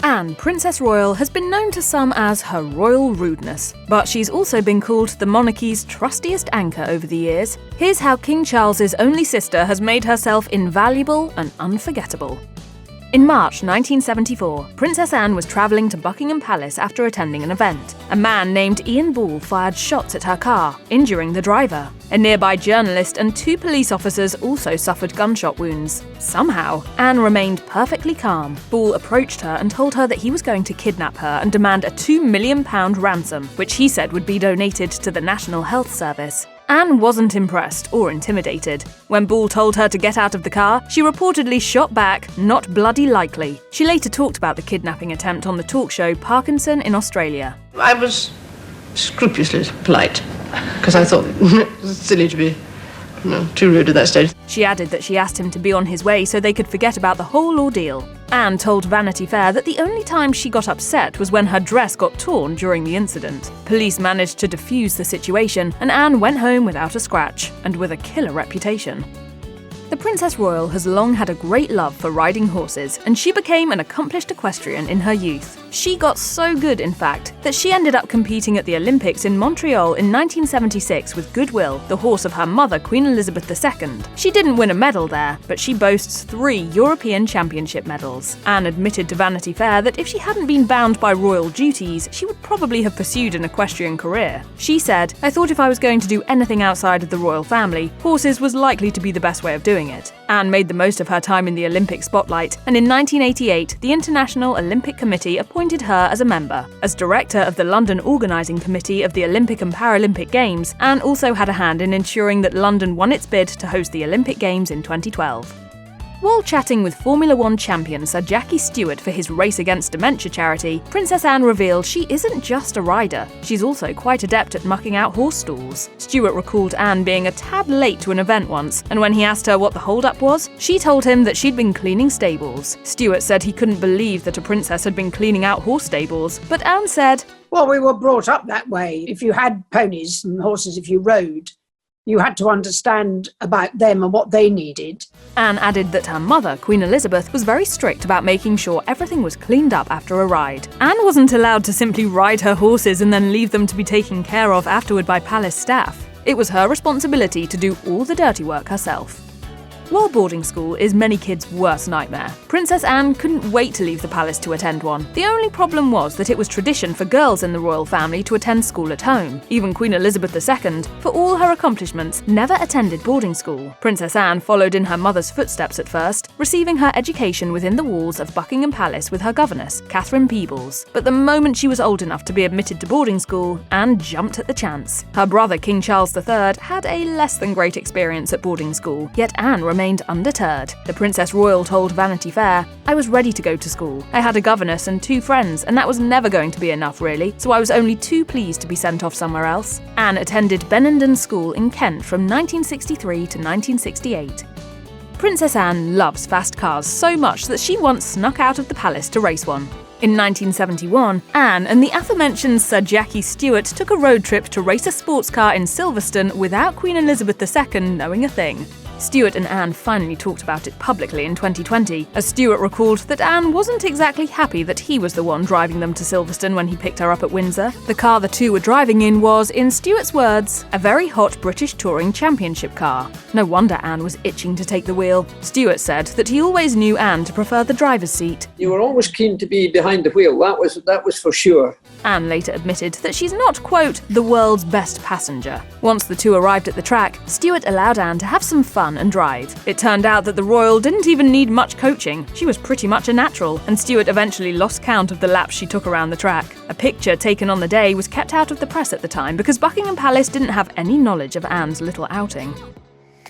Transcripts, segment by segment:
Anne, Princess Royal, has been known to some as her royal rudeness, but she's also been called the monarchy's trustiest anchor over the years. Here's how King Charles's only sister has made herself invaluable and unforgettable. In March 1974, Princess Anne was travelling to Buckingham Palace after attending an event. A man named Ian Ball fired shots at her car, injuring the driver. A nearby journalist and 2 police officers also suffered gunshot wounds. Somehow, Anne remained perfectly calm. Ball approached her and told her that he was going to kidnap her and demand a £2 million ransom, which he said would be donated to the National Health Service. Anne wasn't impressed or intimidated. When Ball told her to get out of the car, she reportedly shot back, "Not bloody likely." She later talked about the kidnapping attempt on the talk show Parkinson in Australia. I was scrupulously polite, because I thought it was silly to be too rude at that stage. She added that she asked him to be on his way so they could forget about the whole ordeal. Anne told Vanity Fair that the only time she got upset was when her dress got torn during the incident. Police managed to defuse the situation, and Anne went home without a scratch, and with a killer reputation. The Princess Royal has long had a great love for riding horses, and she became an accomplished equestrian in her youth. She got so good, in fact, that she ended up competing at the Olympics in Montreal in 1976 with Goodwill, the horse of her mother, Queen Elizabeth II. She didn't win a medal there, but she boasts 3 European Championship medals. Anne admitted to Vanity Fair that if she hadn't been bound by royal duties, she would probably have pursued an equestrian career. She said, "I thought if I was going to do anything outside of the royal family, horses was likely to be the best way of doing it." Anne made the most of her time in the Olympic spotlight, and in 1988, the International Olympic Committee appointed her as a member. As director of the London Organising Committee of the Olympic and Paralympic Games, Anne also had a hand in ensuring that London won its bid to host the Olympic Games in 2012. While chatting with Formula One champion Sir Jackie Stewart for his Race Against Dementia charity, Princess Anne revealed she isn't just a rider, she's also quite adept at mucking out horse stalls. Stewart recalled Anne being a tad late to an event once, and when he asked her what the hold-up was, she told him that she'd been cleaning stables. Stewart said he couldn't believe that a princess had been cleaning out horse stables, but Anne said, "Well, we were brought up that way. If you had ponies and horses, if you rode, you had to understand about them and what they needed." Anne added that her mother, Queen Elizabeth, was very strict about making sure everything was cleaned up after a ride. Anne wasn't allowed to simply ride her horses and then leave them to be taken care of afterward by palace staff. It was her responsibility to do all the dirty work herself. While boarding school is many kids' worst nightmare, Princess Anne couldn't wait to leave the palace to attend one. The only problem was that it was tradition for girls in the royal family to attend school at home. Even Queen Elizabeth II, for all her accomplishments, never attended boarding school. Princess Anne followed in her mother's footsteps at first, receiving her education within the walls of Buckingham Palace with her governess, Catherine Peebles. But the moment she was old enough to be admitted to boarding school, Anne jumped at the chance. Her brother, King Charles III, had a less than great experience at boarding school, yet Anne remained undeterred. The Princess Royal told Vanity Fair, "I was ready to go to school. I had a governess and 2 friends, and that was never going to be enough really, so I was only too pleased to be sent off somewhere else." Anne attended Benenden School in Kent from 1963 to 1968. Princess Anne loves fast cars so much that she once snuck out of the palace to race one. In 1971, Anne and the aforementioned Sir Jackie Stewart took a road trip to race a sports car in Silverstone without Queen Elizabeth II knowing a thing. Stewart and Anne finally talked about it publicly in 2020, as Stewart recalled that Anne wasn't exactly happy that he was the one driving them to Silverstone when he picked her up at Windsor. The car the two were driving in was, in Stewart's words, a very hot British touring championship car. No wonder Anne was itching to take the wheel. Stewart said that he always knew Anne to prefer the driver's seat. "You were always keen to be behind the wheel, that was for sure." Anne later admitted that she's not, quote, the world's best passenger. Once the two arrived at the track, Stewart allowed Anne to have some fun and drive. It turned out that the royal didn't even need much coaching. She was pretty much a natural, and Stewart eventually lost count of the laps she took around the track. A picture taken on the day was kept out of the press at the time because Buckingham Palace didn't have any knowledge of Anne's little outing.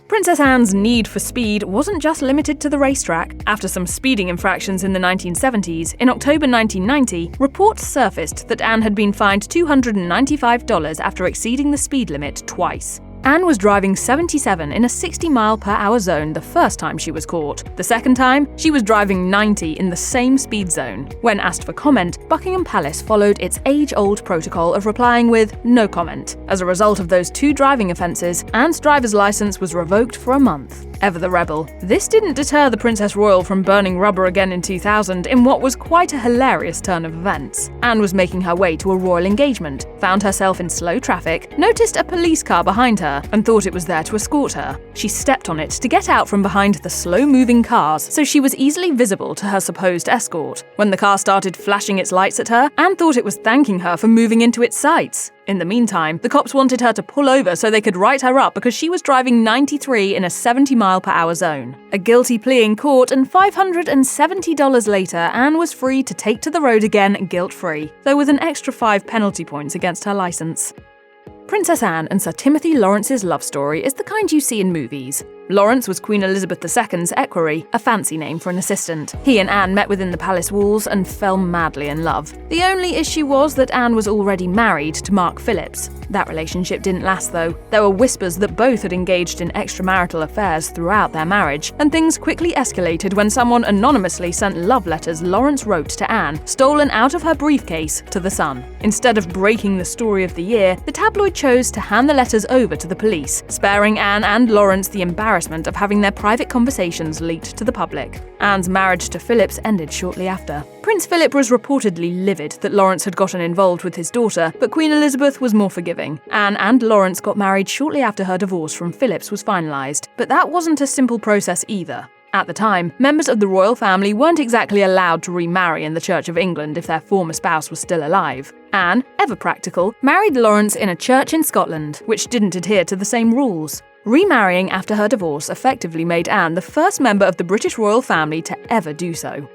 Princess Anne's need for speed wasn't just limited to the racetrack. After some speeding infractions in the 1970s, in October 1990, reports surfaced that Anne had been fined $295 after exceeding the speed limit twice. Anne was driving 77 in a 60-mile-per-hour zone the first time she was caught. The second time, she was driving 90 in the same speed zone. When asked for comment, Buckingham Palace followed its age-old protocol of replying with no comment. As a result of those 2 driving offences, Anne's driver's licence was revoked for a month. Ever the rebel, this didn't deter the Princess Royal from burning rubber again in 2000 in what was quite a hilarious turn of events. Anne was making her way to a royal engagement, found herself in slow traffic, noticed a police car behind her, and thought it was there to escort her. She stepped on it to get out from behind the slow-moving cars so she was easily visible to her supposed escort. When the car started flashing its lights at her, Anne thought it was thanking her for moving into its sights. In the meantime, the cops wanted her to pull over so they could write her up because she was driving 93 in a 70-mile-per-hour zone. A guilty plea in court, and $570 later, Anne was free to take to the road again guilt-free, though with an extra 5 penalty points against her licence. Princess Anne and Sir Timothy Lawrence's love story is the kind you see in movies. Lawrence was Queen Elizabeth II's equerry, a fancy name for an assistant. He and Anne met within the palace walls and fell madly in love. The only issue was that Anne was already married to Mark Phillips. That relationship didn't last though. There were whispers that both had engaged in extramarital affairs throughout their marriage, and things quickly escalated when someone anonymously sent love letters Lawrence wrote to Anne, stolen out of her briefcase, to the Sun. Instead of breaking the story of the year, the tabloid chose to hand the letters over to the police, sparing Anne and Lawrence the embarrassment of having their private conversations leaked to the public. Anne's marriage to Phillips ended shortly after. Prince Philip was reportedly livid that Lawrence had gotten involved with his daughter, but Queen Elizabeth was more forgiving. Anne and Lawrence got married shortly after her divorce from Phillips was finalised, but that wasn't a simple process either. At the time, members of the royal family weren't exactly allowed to remarry in the Church of England if their former spouse was still alive. Anne, ever practical, married Lawrence in a church in Scotland, which didn't adhere to the same rules. Remarrying after her divorce effectively made Anne the first member of the British royal family to ever do so.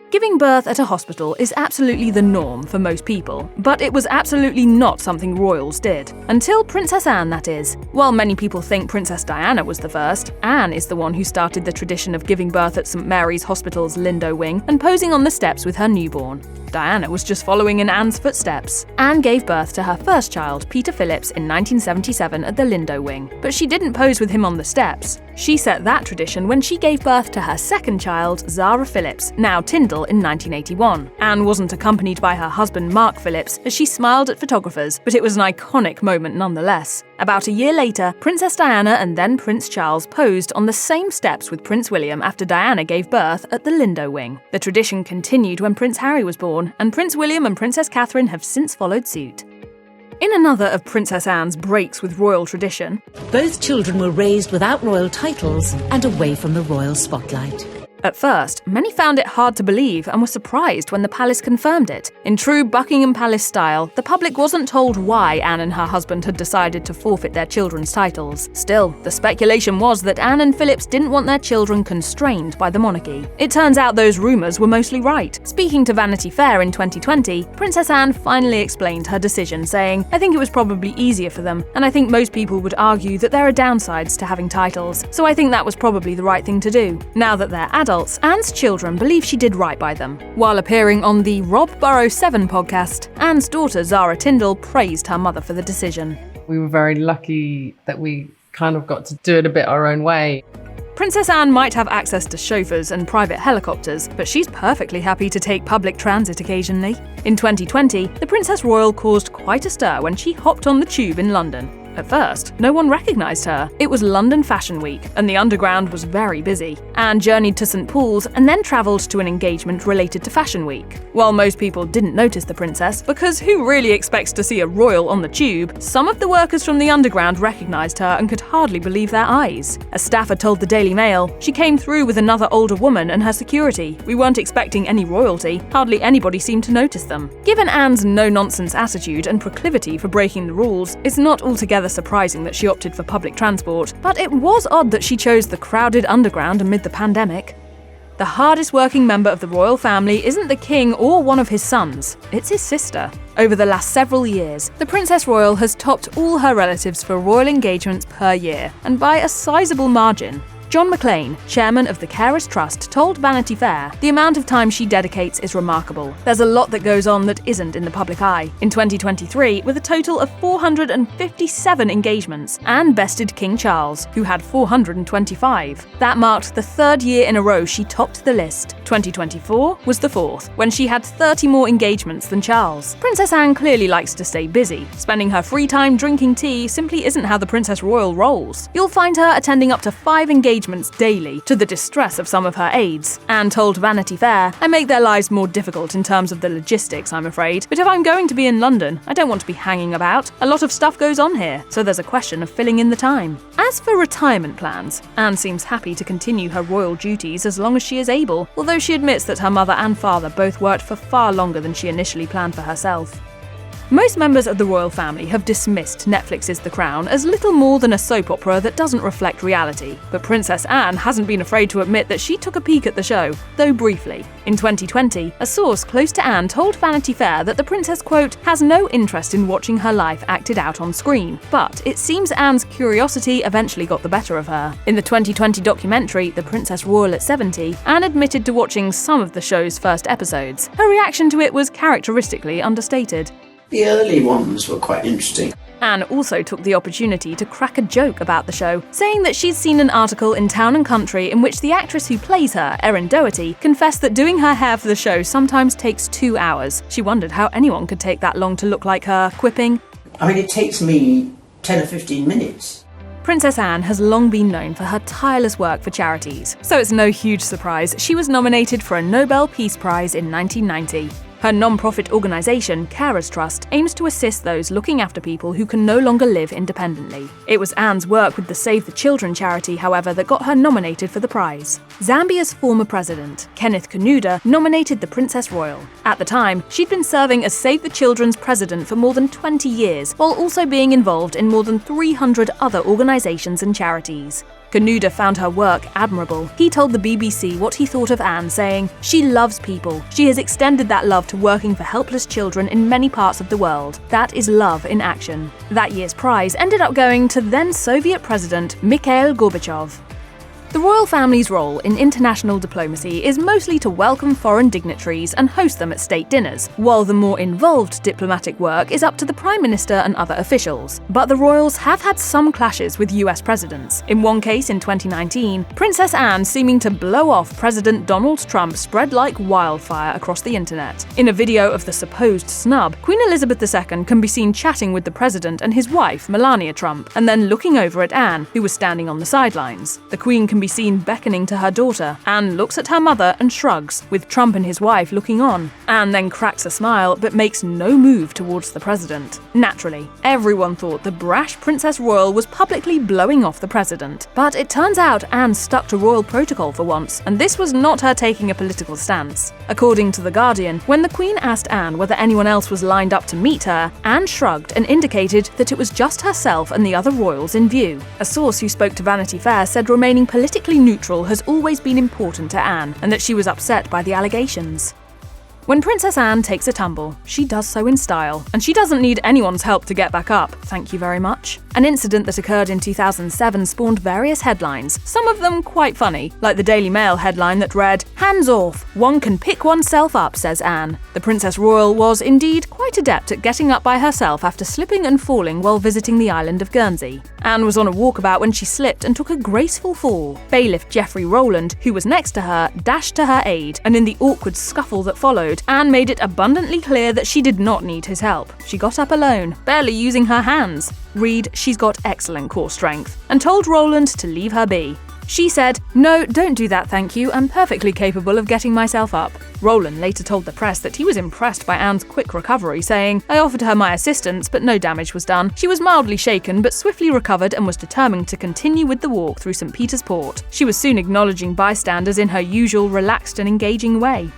Giving birth at a hospital is absolutely the norm for most people, but it was absolutely not something royals did. Until Princess Anne, that is. While many people think Princess Diana was the first, Anne is the one who started the tradition of giving birth at St Mary's Hospital's Lindo wing and posing on the steps with her newborn. Diana was just following in Anne's footsteps. Anne gave birth to her first child, Peter Phillips, in 1977 at the Lindo wing, but she didn't pose with him on the steps. She set that tradition when she gave birth to her second child, Zara Phillips, now Tyndall, in 1981. Anne wasn't accompanied by her husband Mark Phillips as she smiled at photographers, but it was an iconic moment nonetheless. About a year later, Princess Diana and then Prince Charles posed on the same steps with Prince William after Diana gave birth at the Lindo wing. The tradition continued when Prince Harry was born, and Prince William and Princess Catherine have since followed suit. In another of Princess Anne's breaks with royal tradition, both children were raised without royal titles and away from the royal spotlight. At first, many found it hard to believe and were surprised when the palace confirmed it. In true Buckingham Palace style, the public wasn't told why Anne and her husband had decided to forfeit their children's titles. Still, the speculation was that Anne and Phillips didn't want their children constrained by the monarchy. It turns out those rumours were mostly right. Speaking to Vanity Fair in 2020, Princess Anne finally explained her decision, saying, "I think it was probably easier for them, and I think most people would argue that there are downsides to having titles, so I think that was probably the right thing to do. Now that they're adults, Anne's children believe she did right by them." While appearing on the Rob Burrow 7 podcast, Anne's daughter Zara Tyndall praised her mother for the decision. We were very lucky that we kind of got to do it a bit our own way. Princess Anne might have access to chauffeurs and private helicopters, but she's perfectly happy to take public transit occasionally. In 2020, the Princess Royal caused quite a stir when she hopped on the tube in London. At first, no one recognised her. It was London Fashion Week, and the Underground was very busy. Anne journeyed to St Paul's and then travelled to an engagement related to Fashion Week. While most people didn't notice the princess, because who really expects to see a royal on the tube, some of the workers from the Underground recognised her and could hardly believe their eyes. A staffer told the Daily Mail, "She came through with another older woman and her security. We weren't expecting any royalty. Hardly anybody seemed to notice them." Given Anne's no-nonsense attitude and proclivity for breaking the rules, it's not altogether surprising that she opted for public transport, but it was odd that she chose the crowded Underground amid the pandemic. The hardest working member of the royal family isn't the king or one of his sons, it's his sister. Over the last several years, the Princess Royal has topped all her relatives for royal engagements per year, and by a sizable margin. John McClane, chairman of the Carers Trust, told Vanity Fair, "The amount of time she dedicates is remarkable. There's a lot that goes on that isn't in the public eye." In 2023, with a total of 457 engagements, Anne bested King Charles, who had 425. That marked the third year in a row she topped the list. 2024 was the fourth, when she had 30 more engagements than Charles. Princess Anne clearly likes to stay busy. Spending her free time drinking tea simply isn't how the Princess Royal rolls. You'll find her attending up to 5 engagements daily, to the distress of some of her aides. Anne told Vanity Fair, "I make their lives more difficult in terms of the logistics, I'm afraid. But if I'm going to be in London, I don't want to be hanging about. A lot of stuff goes on here, so there's a question of filling in the time." As for retirement plans, Anne seems happy to continue her royal duties as long as she is able, although she admits that her mother and father both worked for far longer than she initially planned for herself. Most members of the royal family have dismissed Netflix's The Crown as little more than a soap opera that doesn't reflect reality, but Princess Anne hasn't been afraid to admit that she took a peek at the show, though briefly. In 2020, a source close to Anne told Vanity Fair that the princess, quote, "has no interest in watching her life acted out on screen," but it seems Anne's curiosity eventually got the better of her. In the 2020 documentary, The Princess Royal at 70, Anne admitted to watching some of the show's first episodes. Her reaction to it was characteristically understated. The early ones were quite interesting. Anne also took the opportunity to crack a joke about the show, saying that she'd seen an article in Town and Country in which the actress who plays her, Erin Doherty, confessed that doing her hair for the show sometimes takes 2 hours. She wondered how anyone could take that long to look like her, quipping, I mean, it takes me 10 or 15 minutes. Princess Anne has long been known for her tireless work for charities, so it's no huge surprise she was nominated for a Nobel Peace Prize in 1990. Her non-profit organisation, Carers Trust, aims to assist those looking after people who can no longer live independently. It was Anne's work with the Save the Children charity, however, that got her nominated for the prize. Zambia's former president, Kenneth Kaunda, nominated the Princess Royal. At the time, she'd been serving as Save the Children's president for more than 20 years, while also being involved in more than 300 other organisations and charities. Kaunda found her work admirable. He told the BBC what he thought of Anne, saying, "She loves people. She has extended that love to working for helpless children in many parts of the world. That is love in action." That year's prize ended up going to then Soviet President Mikhail Gorbachev. The royal family's role in international diplomacy is mostly to welcome foreign dignitaries and host them at state dinners, while the more involved diplomatic work is up to the Prime Minister and other officials. But the royals have had some clashes with US presidents. In one case in 2019, Princess Anne seeming to blow off President Donald Trump spread like wildfire across the internet. In a video of the supposed snub, Queen Elizabeth II can be seen chatting with the president and his wife, Melania Trump, and then looking over at Anne, who was standing on the sidelines. The Queen can be seen beckoning to her daughter. Anne looks at her mother and shrugs, with Trump and his wife looking on. Anne then cracks a smile but makes no move towards the president. Naturally, everyone thought the brash Princess Royal was publicly blowing off the president. But it turns out Anne stuck to royal protocol for once, and this was not her taking a political stance. According to The Guardian, when the Queen asked Anne whether anyone else was lined up to meet her, Anne shrugged and indicated that it was just herself and the other royals in view. A source who spoke to Vanity Fair said remaining politically neutral has always been important to Anne, and that she was upset by the allegations. When Princess Anne takes a tumble, she does so in style, and she doesn't need anyone's help to get back up, thank you very much. An incident that occurred in 2007 spawned various headlines, some of them quite funny, like the Daily Mail headline that read, "Hands off, one can pick oneself up, says Anne." The Princess Royal was indeed quite adept at getting up by herself after slipping and falling while visiting the island of Guernsey. Anne was on a walkabout when she slipped and took a graceful fall. Bailiff Geoffrey Rowland, who was next to her, dashed to her aid, and in the awkward scuffle that followed, Anne made it abundantly clear that she did not need his help. She got up alone, barely using her hands. Read, "She's got excellent core strength," and told Rowland to leave her be. She said, "No, don't do that, thank you. I'm perfectly capable of getting myself up." Rowland later told the press that he was impressed by Anne's quick recovery, saying, "I offered her my assistance, but no damage was done. She was mildly shaken, but swiftly recovered and was determined to continue with the walk through St. Peter's Port." She was soon acknowledging bystanders in her usual relaxed and engaging way.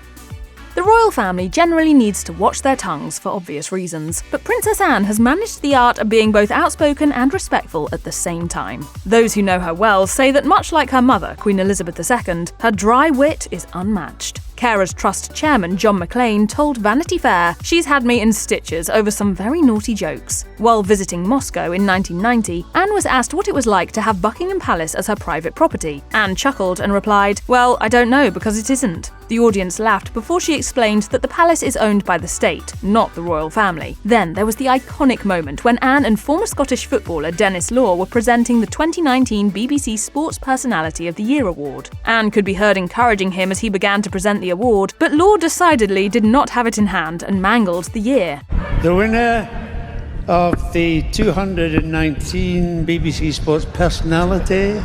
The royal family generally needs to watch their tongues for obvious reasons, but Princess Anne has managed the art of being both outspoken and respectful at the same time. Those who know her well say that much like her mother, Queen Elizabeth II, her dry wit is unmatched. Carers Trust chairman John McClane told Vanity Fair, "She's had me in stitches over some very naughty jokes." While visiting Moscow in 1990, Anne was asked what it was like to have Buckingham Palace as her private property. Anne chuckled and replied, "Well, I don't know because it isn't." The audience laughed before she explained that the palace is owned by the state, not the royal family. Then there was the iconic moment when Anne and former Scottish footballer Denis Law were presenting the 2019 BBC Sports Personality of the Year award. Anne could be heard encouraging him as he began to present the award, but Law decidedly did not have it in hand and mangled the year. The winner of the 219 BBC Sports Personality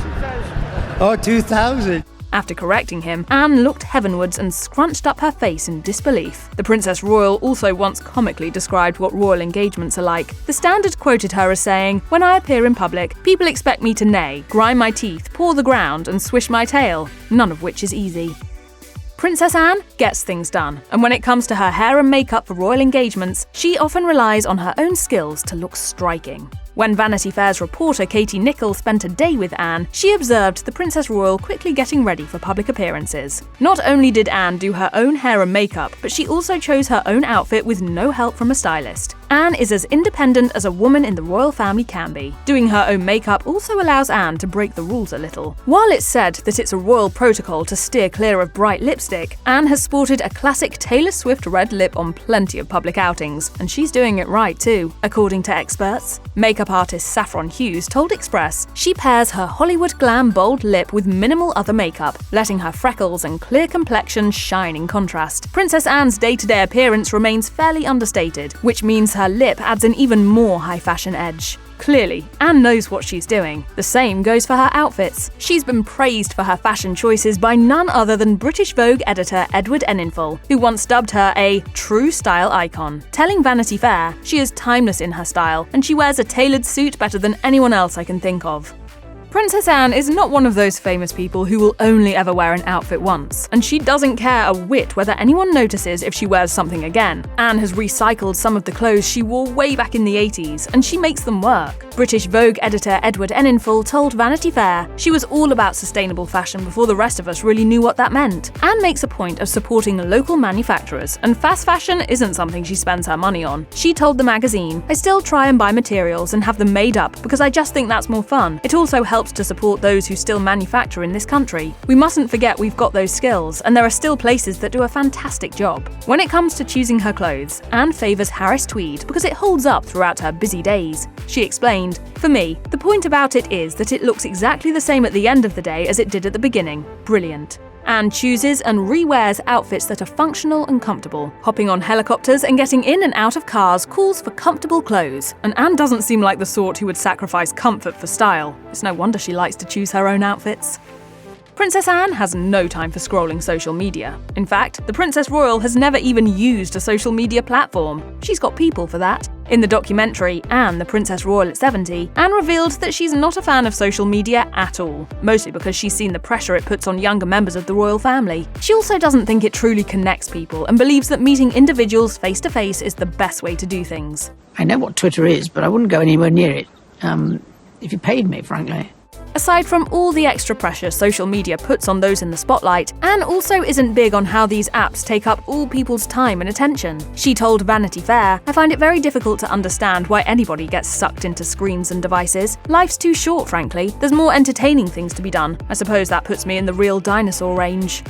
2000. After correcting him, Anne looked heavenwards and scrunched up her face in disbelief. The Princess Royal also once comically described what royal engagements are like. The Standard quoted her as saying, "When I appear in public, people expect me to neigh, grind my teeth, paw the ground, and swish my tail, none of which is easy." Princess Anne gets things done, and when it comes to her hair and makeup for royal engagements, she often relies on her own skills to look striking. When Vanity Fair's reporter Katie Nicholl spent a day with Anne, she observed the Princess Royal quickly getting ready for public appearances. Not only did Anne do her own hair and makeup, but she also chose her own outfit with no help from a stylist. Anne is as independent as a woman in the royal family can be. Doing her own makeup also allows Anne to break the rules a little. While it's said that it's a royal protocol to steer clear of bright lipstick, Anne has sported a classic Taylor Swift red lip on plenty of public outings, and she's doing it right too, according to experts. Makeup artist Saffron Hughes told Express she pairs her Hollywood glam bold lip with minimal other makeup, letting her freckles and clear complexion shine in contrast. Princess Anne's day-to-day appearance remains fairly understated, which means her lip adds an even more high-fashion edge. Clearly, Anne knows what she's doing. The same goes for her outfits. She's been praised for her fashion choices by none other than British Vogue editor Edward Enninful, who once dubbed her a true style icon, telling Vanity Fair she is timeless in her style and she wears a tailored suit better than anyone else I can think of. Princess Anne is not one of those famous people who will only ever wear an outfit once, and she doesn't care a whit whether anyone notices if she wears something again. Anne has recycled some of the clothes she wore way back in the 80s, and she makes them work. British Vogue editor Edward Enninful told Vanity Fair she was all about sustainable fashion before the rest of us really knew what that meant. Anne makes a point of supporting local manufacturers, and fast fashion isn't something she spends her money on. She told the magazine, "I still try and buy materials and have them made up because I just think that's more fun. It also helps to support those who still manufacture in this country. We mustn't forget we've got those skills, and there are still places that do a fantastic job." When it comes to choosing her clothes, Anne favours Harris tweed because it holds up throughout her busy days. She explained, "For me, the point about it is that it looks exactly the same at the end of the day as it did at the beginning. Brilliant." Anne chooses and re-wears outfits that are functional and comfortable. Hopping on helicopters and getting in and out of cars calls for comfortable clothes, and Anne doesn't seem like the sort who would sacrifice comfort for style. It's no wonder she likes to choose her own outfits. Princess Anne has no time for scrolling social media. In fact, the Princess Royal has never even used a social media platform. She's got people for that. In the documentary, Anne, the Princess Royal at 70, Anne revealed that she's not a fan of social media at all, mostly because she's seen the pressure it puts on younger members of the royal family. She also doesn't think it truly connects people and believes that meeting individuals face-to-face is the best way to do things. I know what Twitter is, but I wouldn't go anywhere near it, if you paid me, frankly. Aside from all the extra pressure social media puts on those in the spotlight, Anne also isn't big on how these apps take up all people's time and attention. She told Vanity Fair, "I find it very difficult to understand why anybody gets sucked into screens and devices. Life's too short, frankly. There's more entertaining things to be done. I suppose that puts me in the real dinosaur range."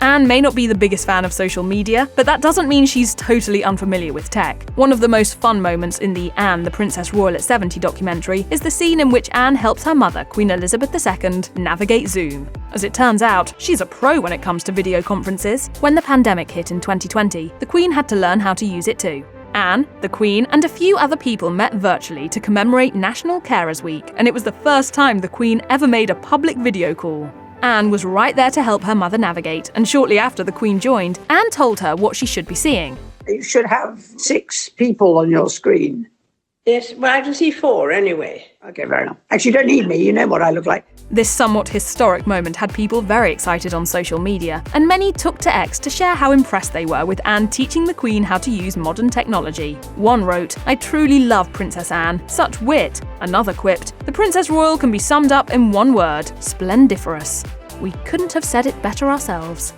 Anne may not be the biggest fan of social media, but that doesn't mean she's totally unfamiliar with tech. One of the most fun moments in the Anne, the Princess Royal at 70 documentary is the scene in which Anne helps her mother, Queen Elizabeth II, navigate Zoom. As it turns out, she's a pro when it comes to video conferences. When the pandemic hit in 2020, the Queen had to learn how to use it too. Anne, the Queen, and a few other people met virtually to commemorate National Carers Week, and it was the first time the Queen ever made a public video call. Anne was right there to help her mother navigate, and shortly after the Queen joined, Anne told her what she should be seeing. You should have 6 people on your screen. Yes, well, I can see 4 anyway. Okay, fair enough. Actually, you don't need me. You know what I look like. This somewhat historic moment had people very excited on social media, and many took to X to share how impressed they were with Anne teaching the Queen how to use modern technology. One wrote, "I truly love Princess Anne. Such wit." Another quipped, "The Princess Royal can be summed up in one word: splendiferous. We couldn't have said it better ourselves."